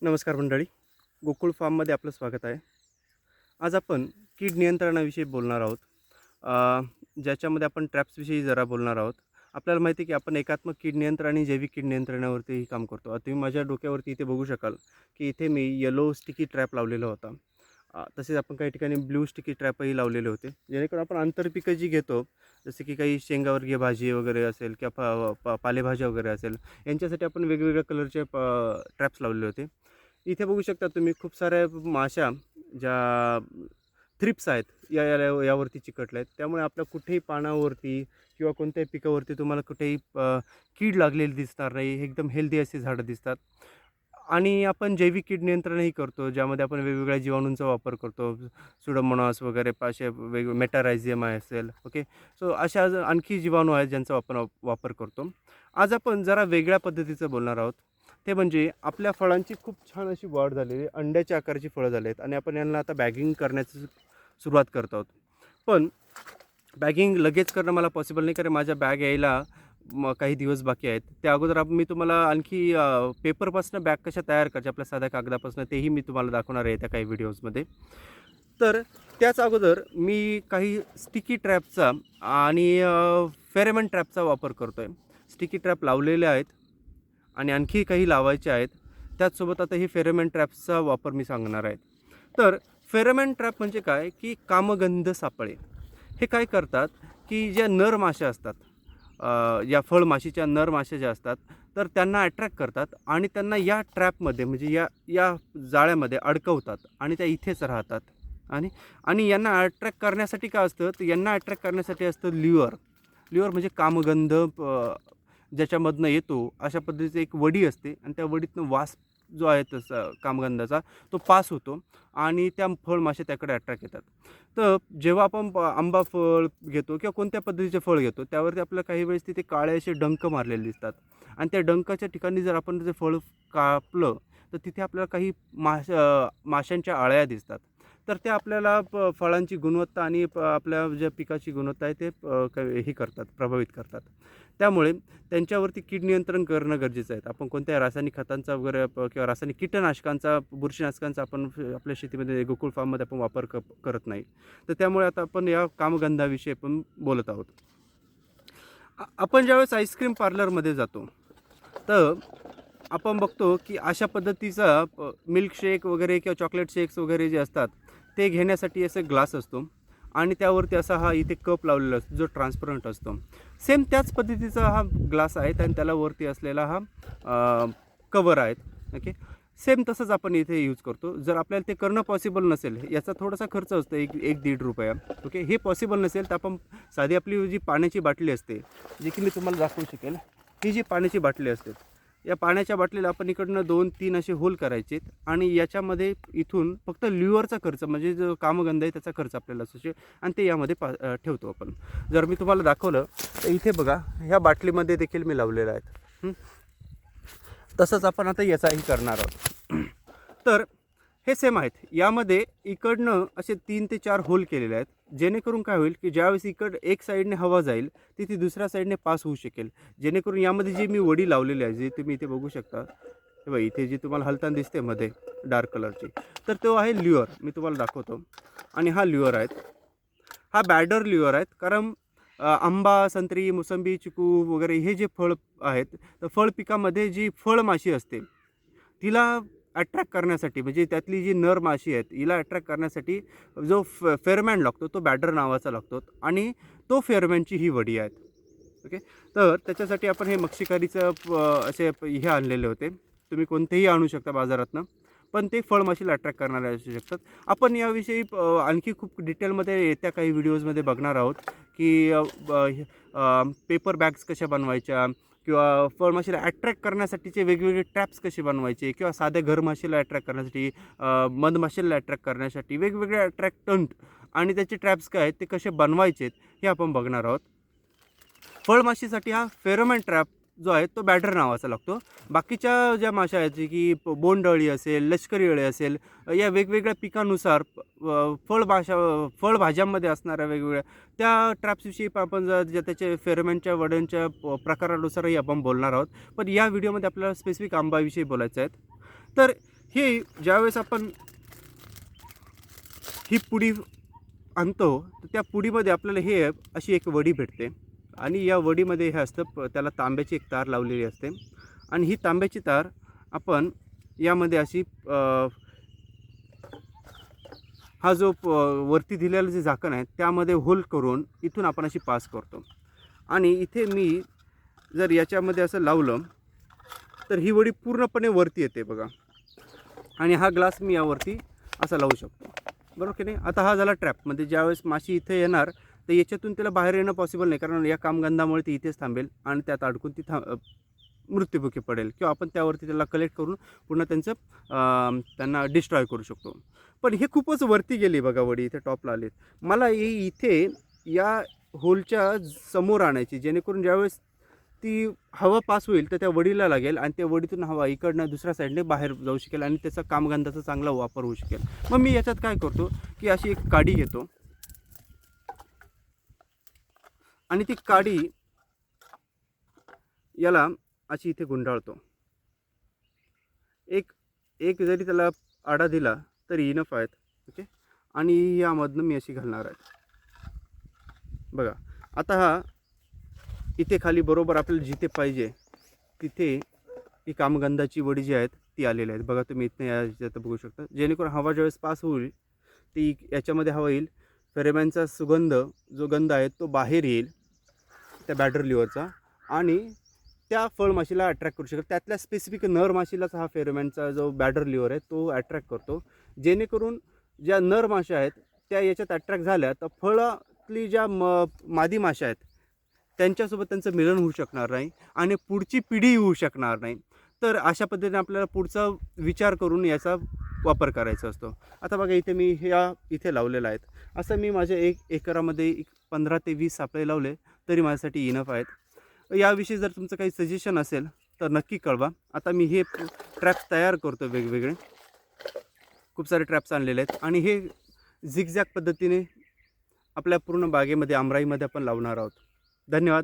नमस्कार मंडळी, गोकुळ फार्ममध्ये आपलं स्वागत आहे. आज आपण कीड नियंत्रणाविषयी बोलणार आहोत. ज्याच्यामध्ये आपण ट्रॅप्सविषयी जरा बोलणार आहोत. आपल्याला माहिती आहे की आपण एकात्मक कीड नियंत्रण आणि जैविक कीड नियंत्रणावरतीही काम करतो. तुम्ही माझ्या डोक्यावरती इथे बघू शकाल की इथे मी येलो स्टिकी ट्रॅप लावलेला होता. तसेच आपण काही ठिकाणी ब्लू स्टिकी ट्रॅपही लावलेले होते, जेणेकरून आपण आंतरपिकं जी घेतो, जसे की काही शेंगावर्गीय भाजी वगैरे असेल किंवा पालेभाज्या वगैरे असेल, यांच्यासाठी आपण वेगवेगळ्या कलरचे ट्रॅप्स लावलेले होते. इथे बघू शकता तुम्ही खूप साऱ्या माशा ज्या थ्रिप्स आहेत यावरती चिकटल्या आहेत. त्यामुळे आपल्या कुठेही पानावरती किंवा कोणत्याही पिकावरती तुम्हाला कुठेही कीड लागलेली दिसणार नाही. एकदम हेल्दी अशी झाडं दिसतात. आणि आपण जैविक कीड नियंत्रणही करतो, ज्यामध्ये आपण वेगवेगळ्या जीवाणूंचा वापर करतो. सुडोमोनास वगैरे असे वेगवेगळे मेटारायझियम असेल, ओके. सो अशा आणखी जीवाणू आहेत ज्यांचा आपण वापर करतो. आज आपण जरा वेगळ्या पद्धतीचं बोलणार आहोत. ते म्हणजे आपल्या फळांची खूप छान अशी वाढ झालेली, अंड्याच्या आकाराची फळं झाली आहेत आणि आपण यांना आता बॅगिंग करण्याची सुरुवात करत आहोत. पण बॅगिंग लगेच करणं मला पॉसिबल नाही, कारण माझ्या बॅग यायला काही दिवस बाकी आहेत. त्या अगोदर मी तुम्हाला आणखी पेपरपासून बॅग कशा तयार करायच्या आपल्या साध्या कागदापासून, तेही मी तुम्हाला दाखवणार आहे त्या काही व्हिडिओजमध्ये. तर त्याच अगोदर मी काही स्टिकी ट्रॅपचा आणि फेरेमन ट्रॅपचा वापर करतो आहे. स्टिकी ट्रॅप लावलेले आहेत आणि आणखी काही लावायचे आहेत. त्याचसोबत आता ही फेरोमोन ट्रॅप्सचा वापर मी सांगणार आहे. तर फेरोमोन ट्रॅप म्हणजे काय, की कामगंध सापळे हे काय करतात, की ज्या नर माशा असतात, या फळमाशीच्या नर माशा ज्या असतात, तर त्यांना अट्रॅक्ट करतात आणि त्यांना या ट्रॅपमध्ये म्हणजे या या जाळ्यामध्ये अडकवतात आणि त्या इथेच राहतात. आणि आणि यांना अट्रॅक्ट करण्यासाठी काय असतं, तर यांना अट्रॅक्ट करण्यासाठी असतं ल्युअर. ल्युअर म्हणजे कामगंध ज्याच्यामधनं येतो अशा पद्धतीची एक वडी असते आणि त्या वडीतनं वास जो आहे तसा कामगंधाचा तो पास होतो आणि त्या फळमाशा त्याकडे अट्रॅक्ट येतात. तर जेव्हा आपण आंबा फळ घेतो किंवा कोणत्या पद्धतीचे फळ घेतो, त्यावरती आपल्याला काही वेळेस तिथे काळे असे डंक मारलेले दिसतात आणि त्या डंकाच्या ठिकाणी जर आपण ते फळ कापलं तर तिथे आपल्याला काही माशांच्या अळ्या दिसतात. तर ते आपल्याला फळांची गुणवत्ता आणि आपल्या ज्या पिकाची गुणवत्ता आहे ते हे करतात, प्रभावित करतात. त्यामुळे त्यांच्यावरती कीड नियंत्रण करणं गरजेचं आहे. आपण कोणत्या रासायनिक खतांचा वगैरे किंवा रासायनिक कीटकनाशकांचा, बुरशीनाशकांचा आपण आपल्या शेतीमध्ये गोकुळ फार्ममध्ये आपण वापर करत नाही. तर त्यामुळे आता आपण या कामगंधाविषयी आपण बोलत आहोत. आपण ज्यावेळेस आईस्क्रीम पार्लरमध्ये जातो, तर आपण बघतो की अशा पद्धतीचा मिल्कशेक वगैरे किंवा चॉकलेट शेक्स वगैरे जे असतात, ते घेण्यासाठी असा ग्लास असतो आणि त्यावरती असा हा इथे कप लावलेला असतो जो ट्रान्सपरंट असतो. सेम त्याच पद्धतीचा हा ग्लास आहे आणि त्याला वरती असलेला हा कवर आहेत, ओके. सेम तसंच आपण इथे यूज करतो. जर आपल्याला ते करणं पॉसिबल नसेल, याचा थोडासा खर्च असतो, ₹1-1.5, ओके. हे पॉसिबल नसेल तर आपण साधी आपली जी पाण्याची बाटली असते, जी की मी तुम्हाला दाखवू शकेल, ही जी पाण्याची बाटली असते, या पाण्याच्या बाटलीला आपण इकडनं 2-3 असे होल करायचे आणि याच्यामध्ये इथून फक्त ल्युअरचा खर्च म्हणजे जो कामगंध आहे त्याचा खर्च आपल्याला असायचे आणि ते यामध्ये ठेवतो आपण. जर मी तुम्हाला दाखवलं तर इथे बघा, ह्या बाटलीमध्ये देखील मी लावलेलं आहे. तसंच आपण आता याचाही करणार आहोत. तर हे सेम आहेत. यामध्ये इकडनं असे 3 ते 4 होल केलेले आहेत, जेणेकरून काय होईल, की ज्यावेळेस एक साईडने हवा जाईल ती दुसऱ्या साईडने पास होऊ शकेल. जेणेकरून यामध्ये जी मी वडी लावलेली आहे, जे तुम्ही इथे बघू शकता, हे बघा इथे जी तुम्हाला हलताना दिसते मध्ये डार्क कलरची, तर तो आहे ल्युअर. मी तुम्हाला दाखवतो. आणि हा ल्युअर आहेत. हा बॅडर ल्युअर आहेत. कारण आंबा, संत्री, मोसंबी, चिकू वगैरे हे जे फळ आहेत, तर फळ पिकामध्ये जी फळमाशी असते तिला अट्रॅक्ट करण्यासाठी, म्हणजे त्यातली जी नर माशी आहेत हिला अट्रॅक्ट करण्यासाठी जो फेरोमोन लागतो तो बॅडर नावाचा लागतो आणि तो फेरोमोनची ही वडी आहेत, ओके. तर त्याच्यासाठी आपण हे मक्षिकारीचं असे हे आणलेले होते. तुम्ही कोणतेही आणू शकता बाजारातनं, पण ते फळमाशीला अट्रॅक्ट करणारे असू शकतात. आपण याविषयी आणखी खूप डिटेलमध्ये येत्या काही व्हिडिओजमध्ये बघणार आहोत, की पेपर बॅग्स कशा बनवायच्या किंवा फळमाशीला अट्रॅक्ट करण्यासाठीचे वेगवेगळे ट्रॅप्स कसे बनवायचे किंवा साध्या घरमाशीला अट्रॅक्ट करण्यासाठी, मधमाशीला अट्रॅक्ट करण्यासाठी वेगवेगळे अट्रॅक्टंट आणि त्याचे ट्रॅप्स काय आहेत ते कसे बनवायचेत हे आपण बघणार आहोत. फळमाशीसाठी हा फेरोमोन ट्रॅप जो आहे तो बॅडर नावाचा लागतो. बाकीच्या ज्या माशा आहेत, जे की बोंडअळी असेल, लष्करी अळी असेल, या वेगवेगळ्या पिकानुसार फळभाज्यांमध्ये असणाऱ्या वेगवेगळ्या त्या ट्रॅप्सविषयी आपण ज्या त्याचे फेरोमोनच्या वड्यांच्या प्रकारानुसारही आपण बोलणार आहोत. पण या व्हिडिओमध्ये आपल्याला स्पेसिफिक आंबाविषयी बोलायचं आहे. तर हे ज्यावेळेस आपण ही पुडी आणतो तर त्या पुडीमध्ये आपल्याला हे अशी एक वडी भेटते आणि या वडीमध्ये हे असतं त्याला तांब्याची एक तार लावलेली असते आणि ही तांब्याची तार आपण यामध्ये अशी हा जो वरती दिलेलं जे झाकण आहे त्यामध्ये होल करून इथून आपण अशी पास करतो आणि इथे मी जर याच्यामध्ये असं लावलं तर ही वडी पूर्णपणे वरती येते बघा आणि हा ग्लास मी यावरती असा लावू शकतो बरोबर की नाही. आता हा झाला ट्रॅप. म्हणजे ज्यावेळेस माशी इथे येणार तर याच्यातून तिला बाहेर येणं पॉसिबल नाही कारण या कामगंधामुळे ती इथेच थांबेल आणि त्यात अडकून ती मृत्युमुखी पडेल किंवा आपण त्यावरती त्याला कलेक्ट करून पुन्हा त्यांना डिस्ट्रॉय करू शकतो. पण हे खूपच वरती गेली बघा वडी इथे टॉपला आलीत. मला ही इथे या होलच्या समोर आणायची जेणेकरून ज्यावेळेस ती हवा पास होईल तर त्या वडीला लागेल आणि त्या वडीतून हवा इकडनं दुसऱ्या साईडने बाहेर जाऊ शकेल आणि त्याचा कामगंधाचा चांगला वापर होऊ शकेल. मग मी याच्यात काय करतो की अशी एक काडी घेतो आणि ती काडी याला अशी इथे गुंडाळतो. एक जरी त्याला आडा दिला तरी इनफ आहेत. ओके. आणि यामधनं मी अशी घालणार आहे बघा. आता हा इथे खाली बरोबर आपल्याला जिथे पाहिजे तिथे ही कामगंधाची वडी जी आहेत ती आलेली आहेत बघा. तुम्ही इथे याच्यात बघू शकता. जेणेकरून हवा ज्यावेळेस पास होईल ती याच्यामध्ये हवा येईल. फेरोमोनचा सुगंध जो गंध आहे तो बाहेर येईल त्या बॅडर लिव्हरचा आणि त्या फळमाशीला अट्रॅक्ट करू शकतो. त्यातल्या स्पेसिफिक नर माशीलाच हा फेरोमोनचा जो बॅडर लिव्हर आहे तो अट्रॅक्ट करतो. जेणेकरून ज्या नर माशा आहेत त्या याच्यात अट्रॅक्ट झाल्या तर फळातली ज्या मादी माशा आहेत त्यांच्यासोबत त्यांचं मिलन होऊ शकणार नाही आणि पुढची पिढी होऊ शकणार नाही. तर अशा पद्धतीने आपल्याला पुढचा विचार करून याचा वापर करायचा असतो. आता बघा इथे मी इथे लावलेलं आहेत. असं मी माझ्या 1 एकरामध्ये 15 ते 20 सापळे लावले तरी माझ्यासाठी इनफ आहेत. याविषयी जर तुमचं काही सजेशन असेल तर नक्की कळवा. आता मी हे ट्रॅप्स तयार करतो वेगवेगळे. खूप सारे ट्रॅप्स आणलेले आहेत आणि हे झिगझॅग पद्धतीने आपल्या पूर्ण बागेमध्ये आमराईमध्ये आपण लावणार आहोत. धन्यवाद.